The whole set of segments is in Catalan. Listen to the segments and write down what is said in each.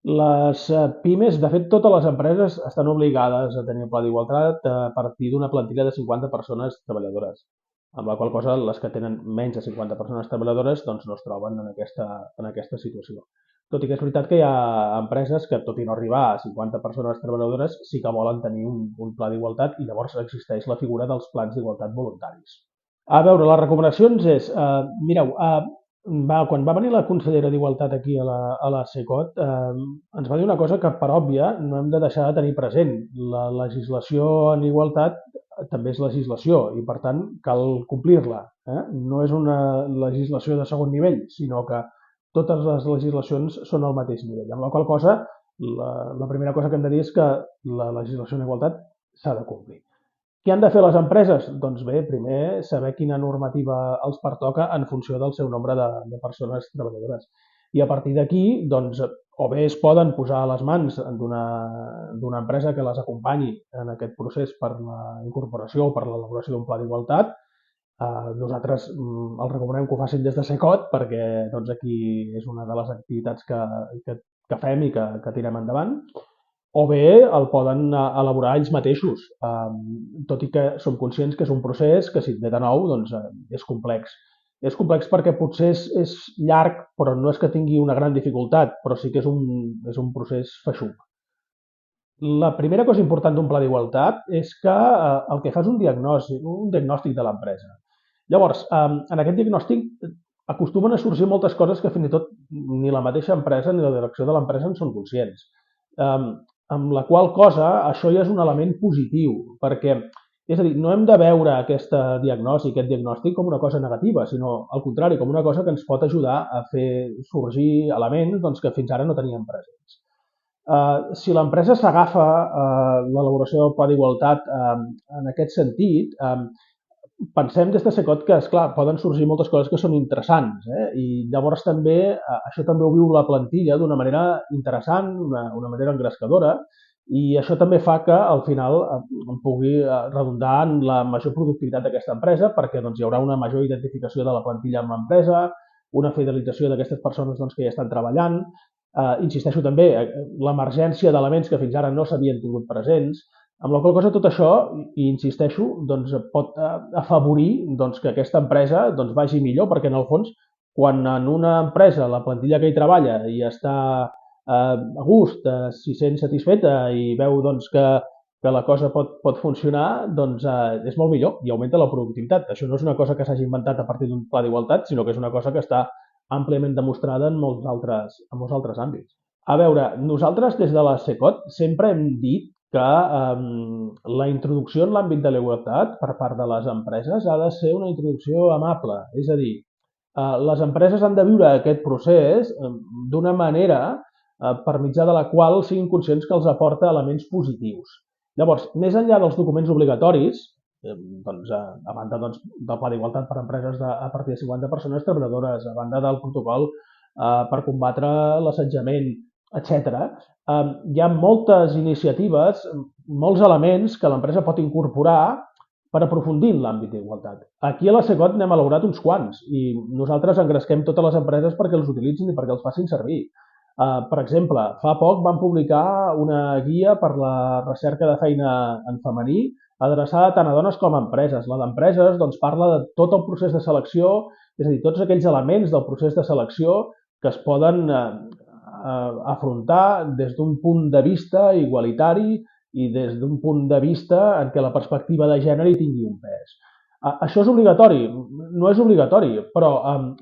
Les pimes, de fet, totes les empreses estan obligades a tenir un pla d'igualtat a partir d'una plantilla de 50 persones treballadores, amb la qual cosa les que tenen menys de 50 persones treballadores doncs no es troben en aquesta situació. Tot i que és veritat que hi ha empreses que, tot i no arribar a 50 persones treballadores, sí que volen tenir un pla d'igualtat i llavors existeix la figura dels plans d'igualtat voluntaris. A veure, les recomanacions és, mireu, quan va venir la consellera d'Igualtat aquí a la CECOT, ens va dir una cosa que, per òbvia, no hem de deixar de tenir present. La legislació en igualtat també és legislació i, per tant, cal complir-la. No és una legislació de segon nivell, sinó que totes les legislacions són al mateix nivell. Amb la qual cosa, la primera cosa que hem de dir és que la legislació en igualtat s'ha de complir. Què han de fer les empreses? Doncs bé, primer saber quina normativa els pertoca en funció del seu nombre de persones treballadores. I a partir d'aquí, doncs, o bé es poden posar a les mans d'una empresa que les acompanyi en aquest procés per la incorporació o per l'elaboració d'un pla d'igualtat. Nosaltres els recomanem que ho facin des de Secot perquè doncs, aquí és una de les activitats que fem i que tirem endavant, o bé el poden elaborar ells mateixos, tot i que som conscients que és un procés que, si et ve de nou, doncs, és complex. És complex perquè potser és llarg, però no és que tingui una gran dificultat, però sí que és un procés feixuc. La primera cosa important d'un pla d'igualtat és que el que fa és un diagnòstic de l'empresa. Llavors, en aquest diagnòstic acostumen a sorgir moltes coses que fins i tot ni la mateixa empresa ni la direcció de l'empresa en són conscients. Amb la qual cosa això ja és un element positiu, perquè, és a dir, no hem de veure aquest diagnòstic com una cosa negativa, sinó al contrari, com una cosa que ens pot ajudar a fer sorgir elements doncs, que fins ara no teníem presents. Si l'empresa s'agafa l'elaboració del pla d'igualtat en aquest sentit, pensem des de Secot que, esclar, poden sorgir moltes coses que són interessants, i llavors també això també ho viu la plantilla d'una manera interessant, una manera engrescadora, i això també fa que al final pugui redundar en la major productivitat d'aquesta empresa, perquè doncs, hi haurà una major identificació de la plantilla amb l'empresa, una fidelització d'aquestes persones doncs, que hi estan treballant, insisteixo també, l'emergència d'elements que fins ara no s'havien tingut presents, amb la qual cosa tot això, i insisteixo, doncs, pot afavorir doncs, que aquesta empresa doncs, vagi millor, perquè en el fons, quan en una empresa la plantilla que hi treballa i està a gust, s'hi sent satisfeta i veu doncs, que la cosa pot funcionar, doncs és molt millor i augmenta la productivitat. Això no és una cosa que s'hagi inventat a partir d'un pla d'igualtat, sinó que és una cosa que està àmpliament demostrada en molts altres àmbits. A veure, nosaltres des de la Secot sempre hem dit que la introducció en l'àmbit de la igualtat per part de les empreses ha de ser una introducció amable, és a dir, les empreses han de viure aquest procés d'una manera per mitjà de la qual siguin conscients que els aporta elements positius. Llavors, més enllà dels documents obligatoris, doncs, a banda doncs, del pla d'igualtat per a empreses a partir de 50 persones treballadores, a banda del protocol per combatre l'assetjament, etc., hi ha moltes iniciatives, molts elements que l'empresa pot incorporar per aprofundir en l'àmbit d'igualtat. Aquí a la Secot n'hem elaborat uns quants i nosaltres engresquem totes les empreses perquè els utilitzin i perquè els facin servir. Per exemple, fa poc vam publicar una guia per la recerca de feina en femení adreçada tant a dones com a empreses. La d'empreses doncs, parla de tot el procés de selecció, és a dir, tots aquells elements del procés de selecció que es poden afrontar des d'un punt de vista igualitari i des d'un punt de vista en què la perspectiva de gènere hi tingui un pes. Això és obligatori? No és obligatori, però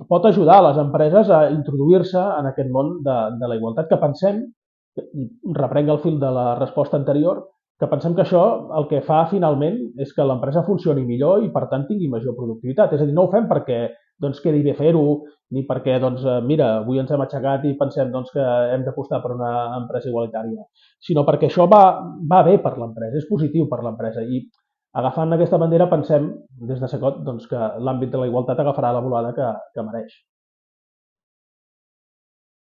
pot ajudar a les empreses a introduir-se en aquest món de la igualtat, que pensem, i reprenc el fil de la resposta anterior, que pensem que això el que fa finalment és que l'empresa funcioni millor i per tant tingui major productivitat. És a dir, no ho fem perquè doncs, quedi bé fer-ho, ni perquè, doncs, mira, avui ens hem aixecat i pensem doncs, que hem d'apostar per una empresa igualitària, sinó perquè això va bé per l'empresa, és positiu per l'empresa. I agafant aquesta bandera pensem des de Secot doncs, que l'àmbit de la igualtat agafarà la volada que mereix.